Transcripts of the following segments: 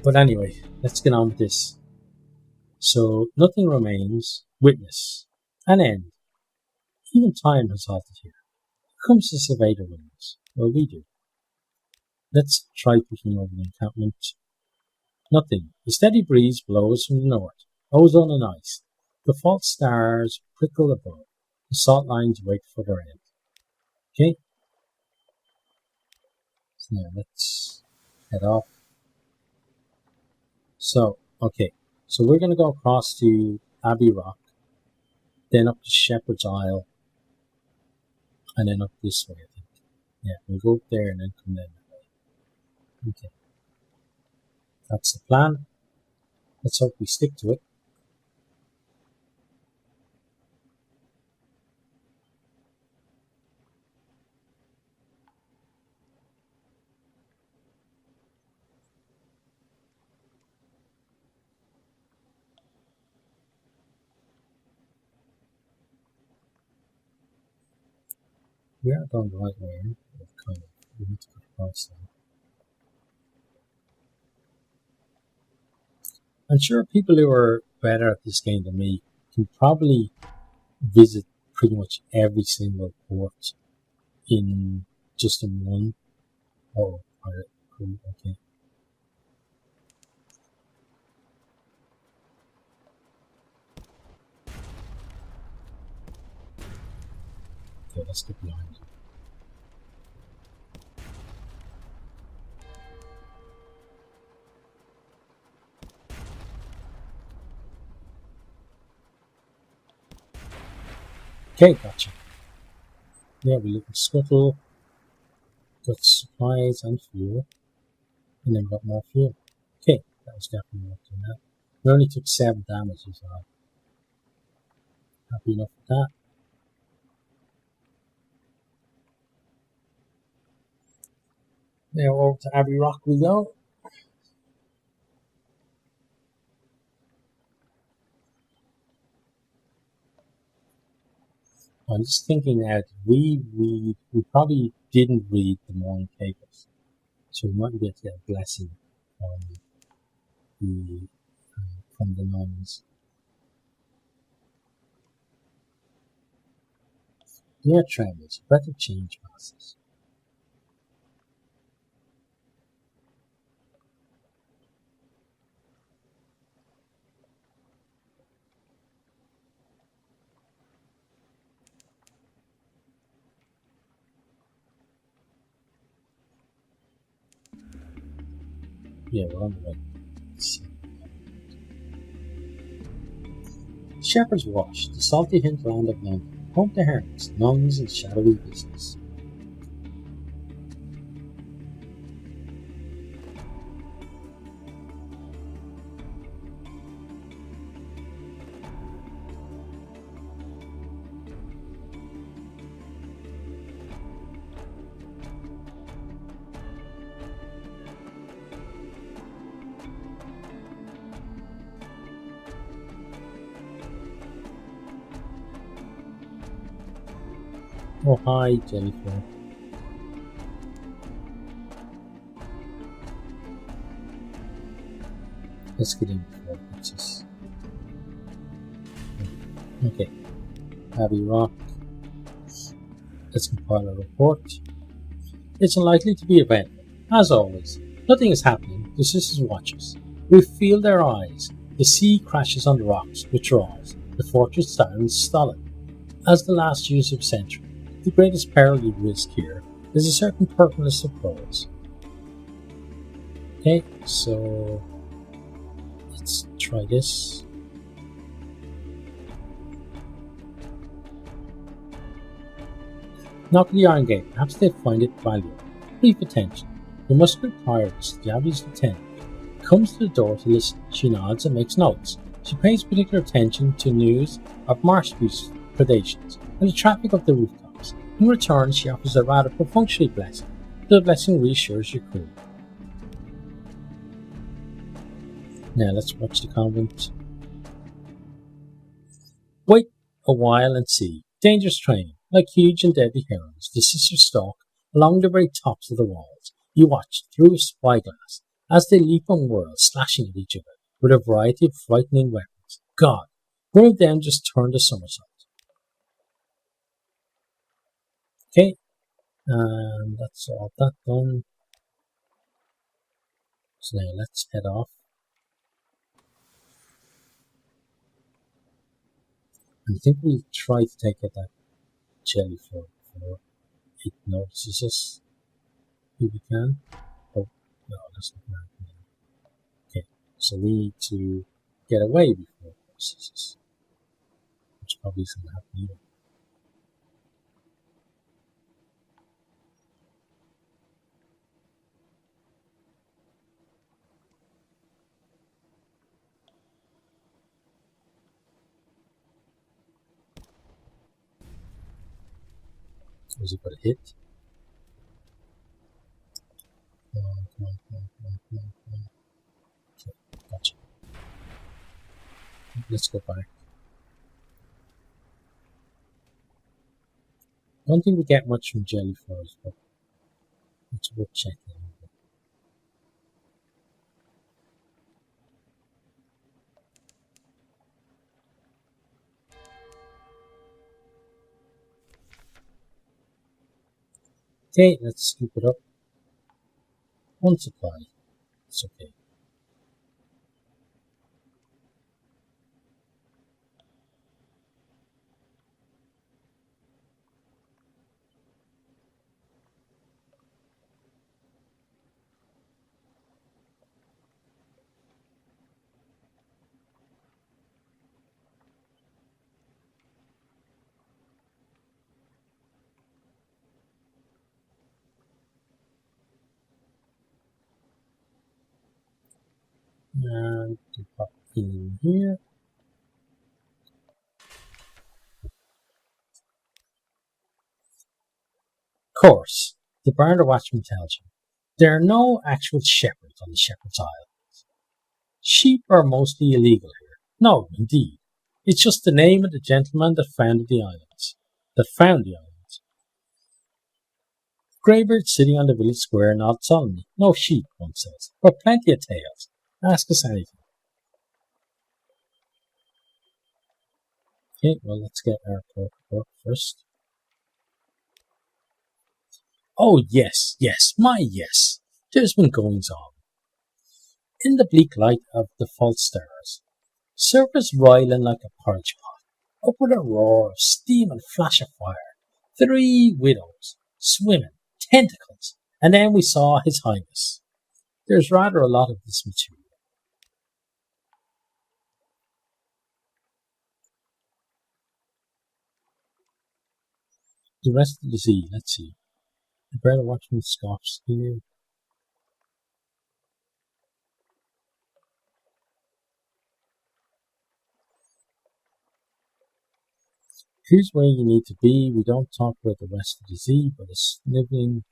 But anyway, let's get on with this. So, nothing remains, witness, an end. Even time has halted here. Who comes to survey the winds? Well, we do. Let's try pushing over the encampment. Nothing. A steady breeze blows from the north. Ozone and ice. The false stars prickle above. The salt lines wait for their end. Okay? So now let's head off. So, okay. So we're going to go across to Abbey Rock, then up to Shepherd's Isle, and then up this way, I think. Yeah, we'll go up there and then come down that way. Okay. That's the plan. Let's hope we stick to it. We are going the right way. We need to go across there. I'm sure people who are better at this game than me can probably visit pretty much every single port in just in one. Oh, alright, cool, okay. Okay, let's get behind you. Okay, gotcha. Yeah, we look at scuttle, got supplies and fuel, and then got more fuel. Okay, that was definitely worth doing that. We only took 7 damage as well. Happy enough with that. Now over to Abbey Rock we go. I'm just thinking that we probably didn't read the morning papers, so we might get a blessing from the nuns. Dear travelers, breath of change passes. Yeah, we're on the way. Shepherd's Wash, the salty hinterland of London, home to hermits, nuns, and shadowy business. Oh, hi, Jennifer. Let's get in before it hits us. Okay. Abbey Rock. Let's compile a report. It's unlikely to be eventful. As always, nothing is happening. The sisters watch us. We feel their eyes. The sea crashes on the rocks, withdraws. The fortress stands stolid. As the last use of century, the greatest peril you risk here is a certain purposeless approach. Okay, so let's try this. Knock at the iron gate. Perhaps they find it valuable. Brief attention. The musket prioress, the Abbey's lieutenant, comes to the door to listen. She nods and makes notes. She pays particular attention to news of marsh predations and the traffic of the rooftops. In return, she offers a rather perfunctory blessing. The blessing reassures your crew. Now let's watch the convent. Wait a while and see. Dangerous training. Like huge and deadly herons, the sisters stalk along the very tops of the walls. You watch through a spyglass. as they leap and whirl, slashing at each other with a variety of frightening weapons. God, one of them just turned a somersault. Okay, and that's all that done. So now let's head off. I think we'll try to take out that jellyfish before it notices us. If we can. Oh, no, that's not happening. Okay, so we need to get away before it notices us. Which probably isn't going to happen either. Was it going to hit? Come on. Okay, gotcha. Let's go back. I don't think we get much from jellyfish, but it's worth checking. Okay, let's scoop it up. One supply. It's okay. And to pop in here. Of course, the Bardon watchman tells you there are no actual shepherds on the Shepherd's Isle. Sheep are mostly illegal here. No, indeed. It's just the name of the gentleman that founded the islands. Greybeard sitting on the village square nods solemnly. No sheep, one says, but plenty of tails. Ask us anything. Okay, well, let's get our pork report first. Oh, yes, yes. There's been goings on. In the bleak light of the false stars, surface riling like a porridge pot, up with a roar of steam and flash of fire, 3 widows, swimming, tentacles, and then we saw His Highness. There's rather a lot of this material. The rest of the sea, let's see. The Bardon watchman scoffs here. Here's where you need to be. We don't talk about the rest of the sea, but a sniveling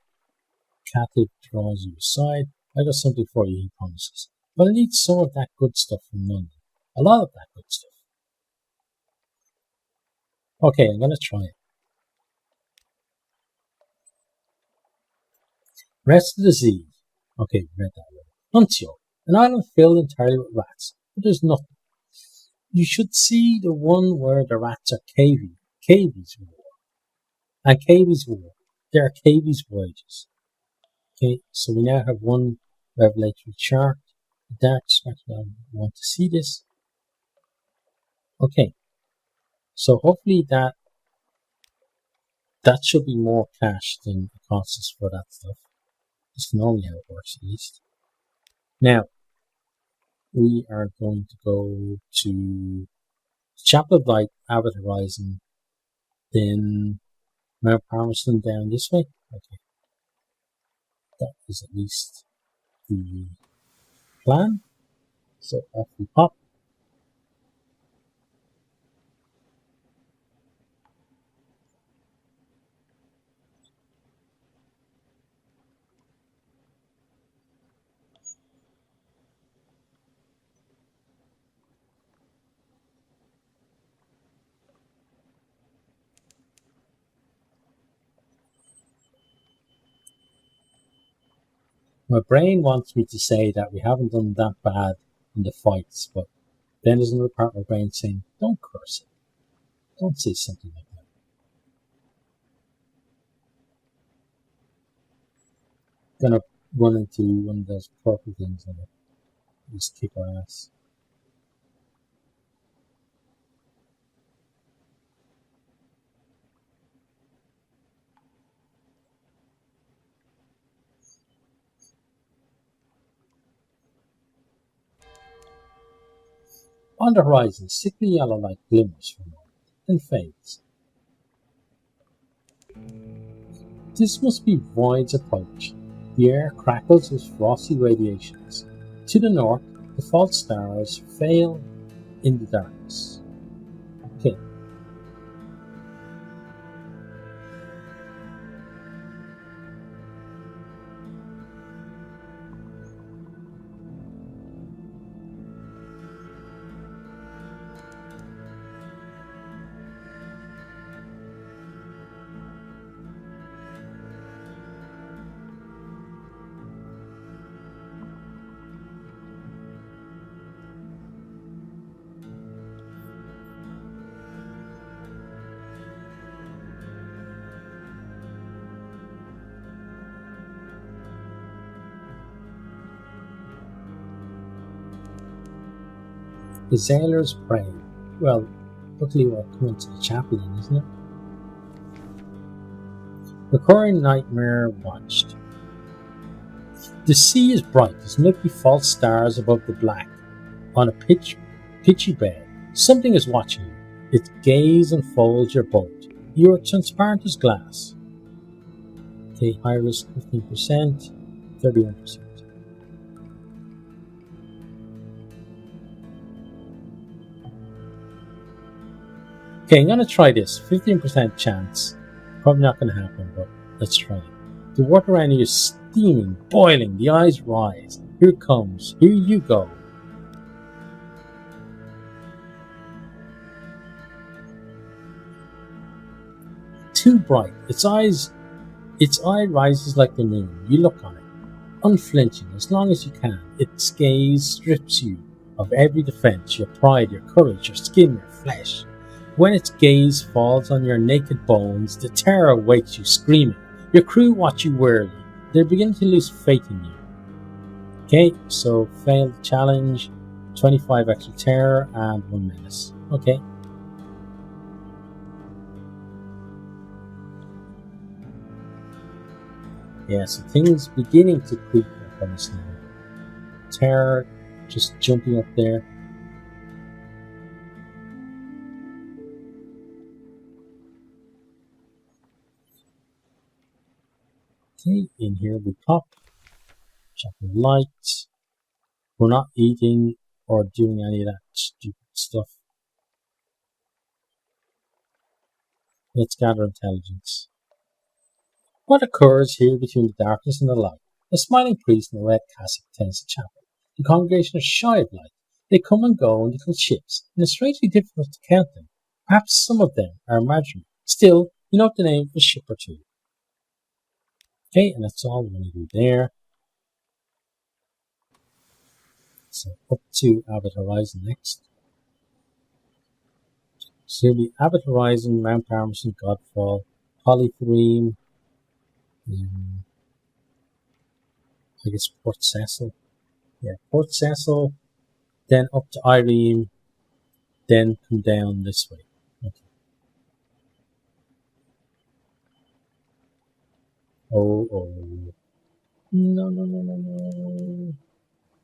captive draws you aside. I got something for you, he promises. But I need some of that good stuff from London. A lot of that good stuff. Okay, I'm going to try it. Rest of the sea. Okay, read that one. Nuncio, an island filled entirely with rats, but there's nothing. You should see the one where the rats are Cavy's war. And Cavy's war. There are Cavy's voyages. Okay, so we now have one revelatory chart. The dark spectrum. I want to see this. Okay, so hopefully that should be more cash than it costs us for that stuff. That's normally how it works, at least. Now, we are going to go to Chapel of Light, Abbot Horizon, then Mount Palmerston down this way. Okay. That is at least the plan. So off we pop. My brain wants me to say that we haven't done that bad in the fights, but then there's another part of my brain saying, don't curse it. Don't say something like that. Gonna run into one of those purple things and just kick our ass. On the horizon, sickly yellow light glimmers for a moment, then fades. This must be Void's approach. The air crackles with frosty radiations. To the north, the false stars fail in the darkness. Okay. The sailors pray. Well, luckily we're coming to the chapel then, isn't it? Recurring nightmare watched. The sea is bright as milky false stars above the black. On a pitchy bed, something is watching you. Its gaze enfolds your boat. You are transparent as glass. Okay, high risk 15%, 31%. Okay, I'm going to try this. 15% chance. Probably not going to happen, but let's try it. The water around you is steaming, boiling. The eyes rise. Here it comes. Here you go. Too bright. Its eye rises like the moon. You look on it, unflinching as long as you can. Its gaze strips you of every defense, your pride, your courage, your skin, your flesh. When its gaze falls on your naked bones, the terror awaits you screaming. Your crew watch you warily. They begin to lose faith in you. Okay, so failed challenge, 25 extra terror, and 1 menace. Okay. Yeah, so things beginning to creep up on us now. Terror just jumping up there. Okay, in here we pop. Check the lights. We're not eating or doing any of that stupid stuff. Let's gather intelligence. What occurs here between the darkness and the light? A smiling priest in a red cassock attends the chapel. The congregation is shy of light. They come and go in little ships, and it's strangely difficult to count them. Perhaps some of them are imaginary. Still, you know the name of a ship or two. Okay, and that's all we're going to do there. So up to Abbot Horizon next. So it'll be Abbot Horizon, Mount Palmerston, Godfall, Polythreme, I guess Port Cecil. Yeah, Port Cecil, then up to Irene, then come down this way. Okay. Oh. No.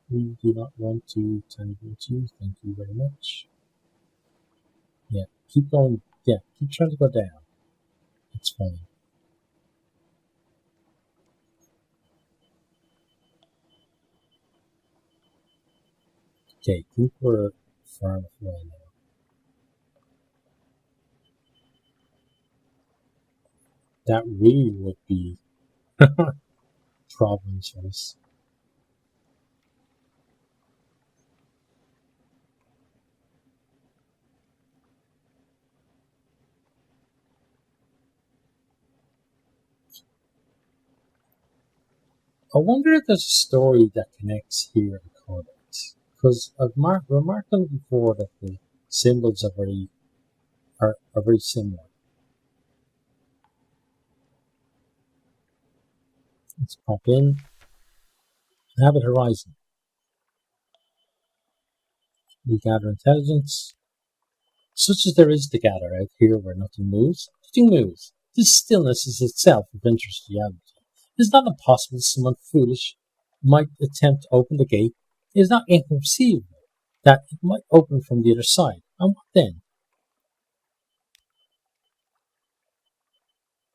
We do not want to tangle you. Thank you very much. Yeah, keep going. Yeah, keep trying to go down. It's fine. Okay, I think we're far enough away now. That really would be problems for us. I wonder if there's a story that connects here to codex. Because I've remarked on it before that the symbols are very similar. Let's pop in. Inhabit horizon. We gather intelligence. Such as there is to gather out here where nothing moves. Nothing moves. This stillness is itself of interest to reality. It is not impossible someone foolish might attempt to open the gate. It is not inconceivable that it might open from the other side. And what then?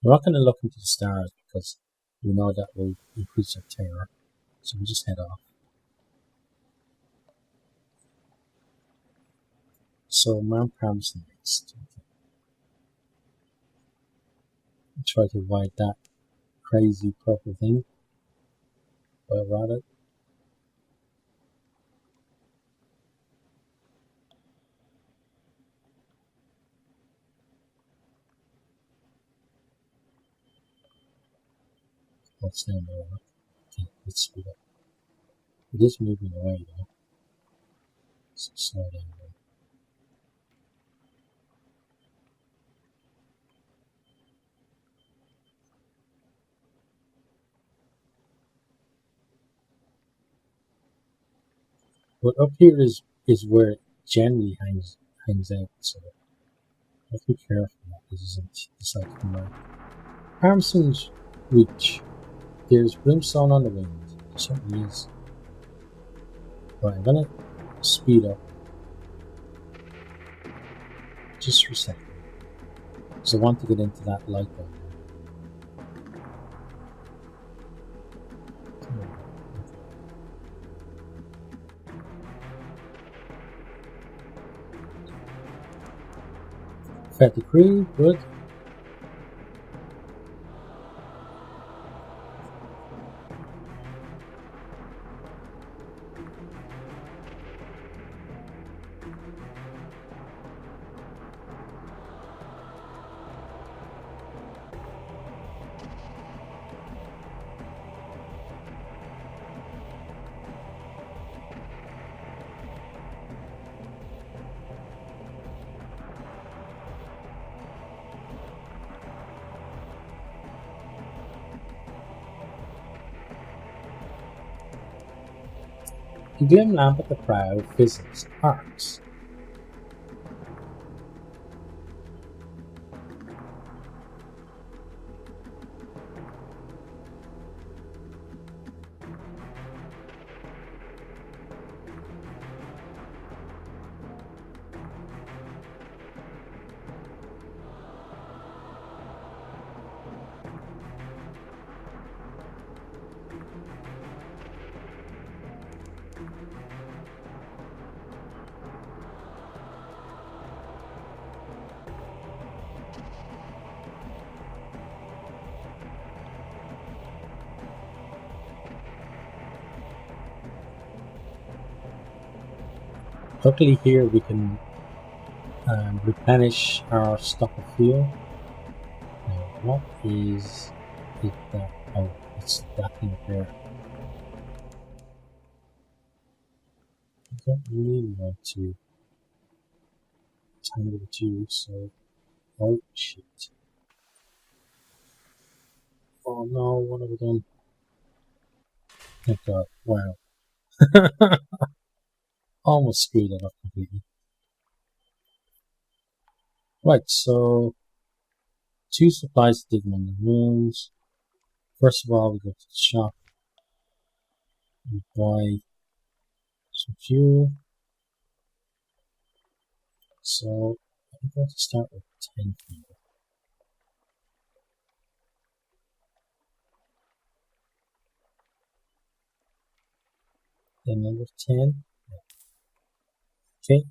We're not going to look into the stars because we know that will increase our terror. So we'll just head off. So Mount Palms next. Try to avoid that crazy purple thing. But rather what's down there? Okay, let's speed up. It is moving away though. So slow down there. But up here is where it generally hangs out, so let's be careful that this isn't the side of the map. Harmson's Reach. There's brimstone on the wind. There certainly is. Right, I'm gonna speed up just for a second. Because I want to get into that light bulb. Fed the crew, good. The dim lamp at the prow fizzles, arcs. Luckily here we can replenish our stock of fuel. Now what is it that, oh, it's that thing there. I don't really want to tangle with you, so, oh shit. Oh no, what have we done? Thank God, wow. Almost screwed it up completely. Right, so 2 supplies to dig on the wounds. First of all, we go to the shop. We buy some fuel. So I'm going to start with 10 fuel. Then number 10. Okay.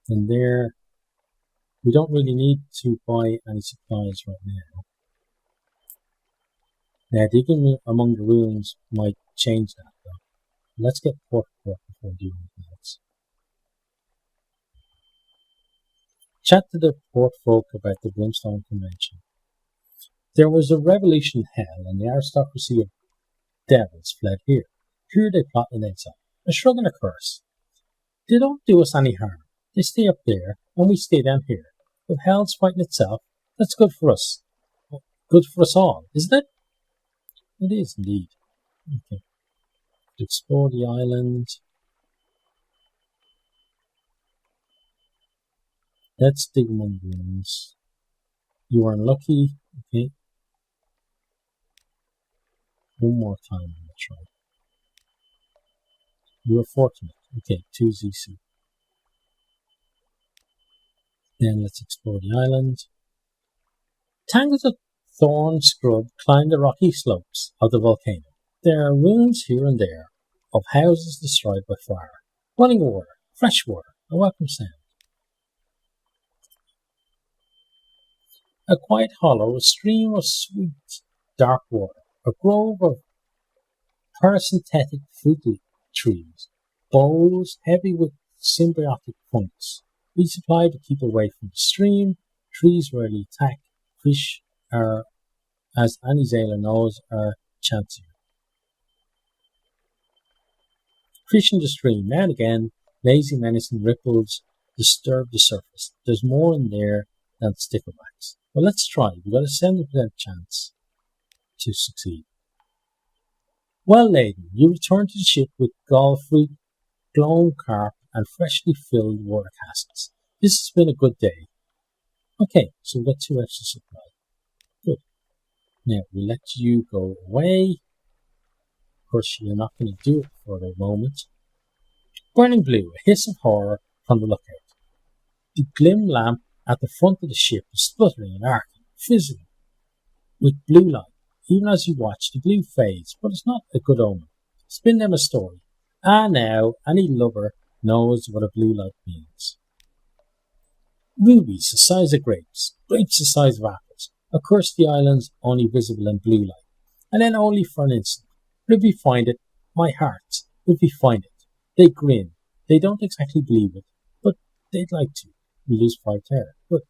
And there, we don't really need to buy any supplies right now. Now, digging among the ruins might change that though. Let's get port before doing anything else. Chat to the port folk about the Brimstone Convention. There was a revolution in hell, and the aristocracy of devils fled here. Here they plot in exile, a shrug and a curse. They don't do us any harm. They stay up there, and we stay down here. If hell's fighting itself, that's good for us. Good for us all, isn't it? It is indeed. Okay. To explore the island. Let's dig among ruins. You are unlucky. Okay. One more time I'm gonna try. You are fortunate. Okay, 2 ZC. Then let's explore the island. Tangles of thorn scrub climb the rocky slopes of the volcano. There are ruins here and there of houses destroyed by fire. Running water, fresh water, a welcome sound. A quiet hollow, a stream of sweet, dark water, a grove of parasympathetic fruit trees, bowls heavy with symbiotic fungus. We supply to keep away from the stream. Trees rarely attack. Fish are, as any sailor knows, are chancier. Fish in the stream, now and again, lazy menacing ripples disturb the surface. There's more in there than sticklebacks. Well, let's try. We've got a 70% chance to succeed. Well laden, you return to the ship with gull fruit, glowing carp, and freshly filled water casks. This has been a good day. Okay, so we've got 2 extra supply. Good. Now, we'll let you go away. Of course, you're not going to do it for a moment. Burning blue, a hiss of horror from the lookout. The glim lamp at the front of the ship is spluttering and arcing, fizzing with blue light. Even as you watch, the blue fades, but it's not a good omen. Spin them a story. Now, any lover knows what a blue light means. Rubies the size of grapes, grapes the size of apples, across the islands only visible in blue light, and then only for an instant. If we find it, my heart, if we find it. They grin. They don't exactly believe it, but they'd like to. We lose 5 terror. Good.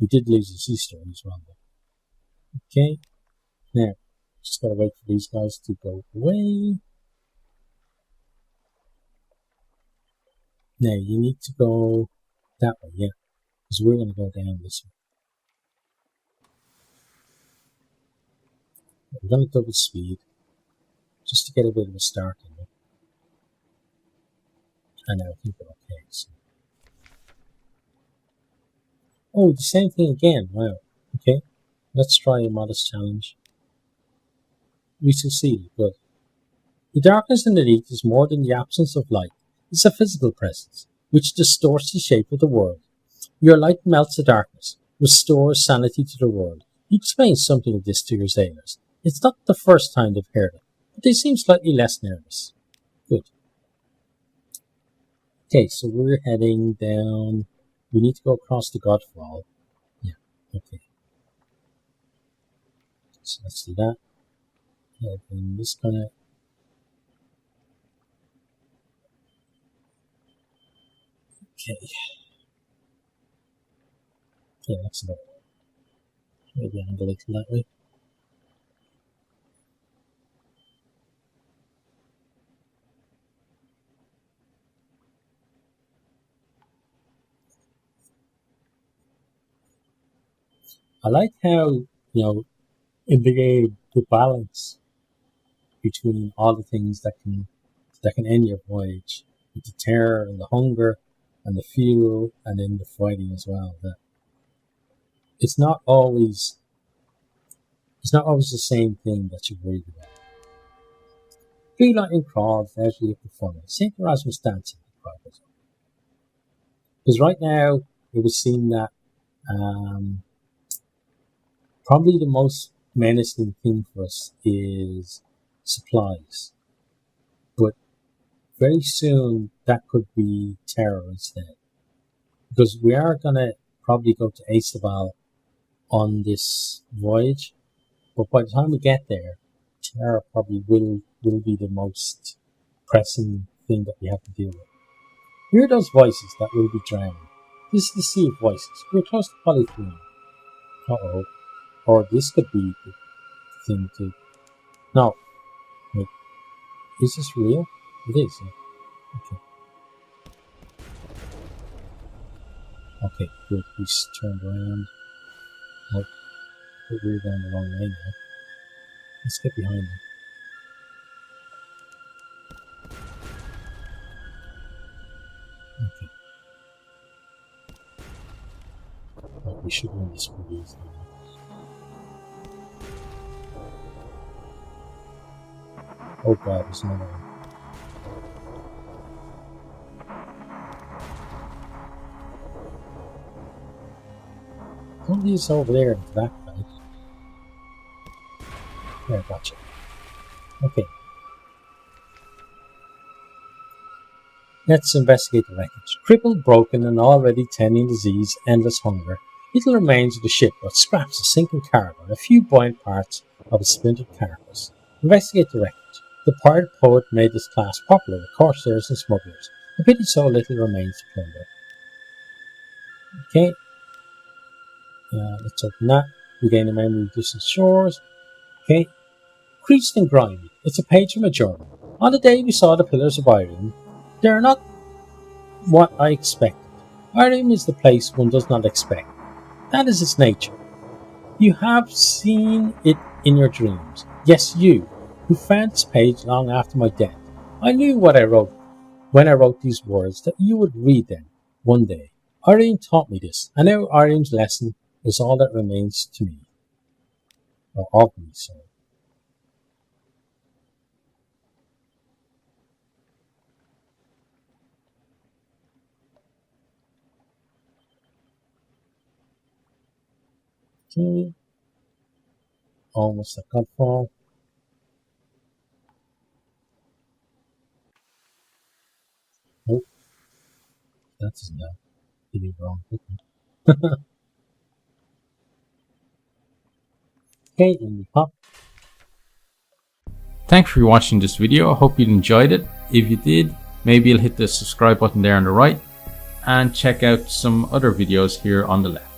We did lose a sea story as well, though. Okay. Now, just gotta wait for these guys to go away. Now, you need to go that way, yeah. Because we're gonna go down this way. We're gonna double speed. Just to get a bit of a start in it. And I think we're okay, so. Oh, the same thing again. Wow. Okay. Let's try a modest challenge. We succeeded. Good. The darkness underneath is more than the absence of light. It's a physical presence, which distorts the shape of the world. Your light melts the darkness, restores sanity to the world. You explain something of this to your sailors. It's not the first time they've heard it, but they seem slightly less nervous. Good. Okay, so we're heading down. We need to go across the Godfall. Yeah, okay. So let's do that. Yeah, I'm just gonna. Okay. Yeah, that's about it. Maybe I'll go that way. I like how, in the game, the balance between all the things that can end your voyage, with the terror and the hunger and the fuel and then the fighting as well. That it's not always the same thing that you're worried about. Blue lightning crawled leisurely up the funnel. St. Erasmus dancing the crowd. Because right now it would seem that probably the most menacing thing for us is supplies. But very soon that could be terror instead. Because we are going to probably go to Aestabal on this voyage. But by the time we get there, terror probably will be the most pressing thing that we have to deal with. Hear those voices that will be drowning. This is the sea of voices. We're close to Polythene. Uh-oh. Or this could be the thing too. No. Is this real? It is. Okay. Okay, good. He's turned around. Oh, we're going the wrong way now. Let's get behind him. Okay. Well, we should win this pretty easily now. Oh god, there's another one. Somebody's over there at the back, right? Yeah, gotcha. Okay. Let's investigate the wreckage. Crippled, broken, and already tending disease, endless hunger. Little remains of the ship, but scraps of sinking cargo and a few buoyant parts of a splintered carcass. Investigate the wreckage. The pirate poet made this class popular with corsairs and smugglers. A pity so little remains to plunder. Okay. Let's open that. Regain a memory of distant shores. Okay. Creased and grimy. It's a page from a journal. On the day we saw the pillars of Irene, they are not what I expected. Irene is the place one does not expect. That is its nature. You have seen it in your dreams. Yes, you, who found this page long after my death. I knew what I wrote when I wrote these words, that you would read them one day. Irene taught me this, and now Irene's lesson is all that remains to me. Or of me, sorry. Okay. Almost a cutfall. Oh, that's enough. Did it wrong. Okay, and we pop. Thanks for watching this video. I hope you enjoyed it. If you did, maybe you'll hit the subscribe button there on the right and check out some other videos here on the left.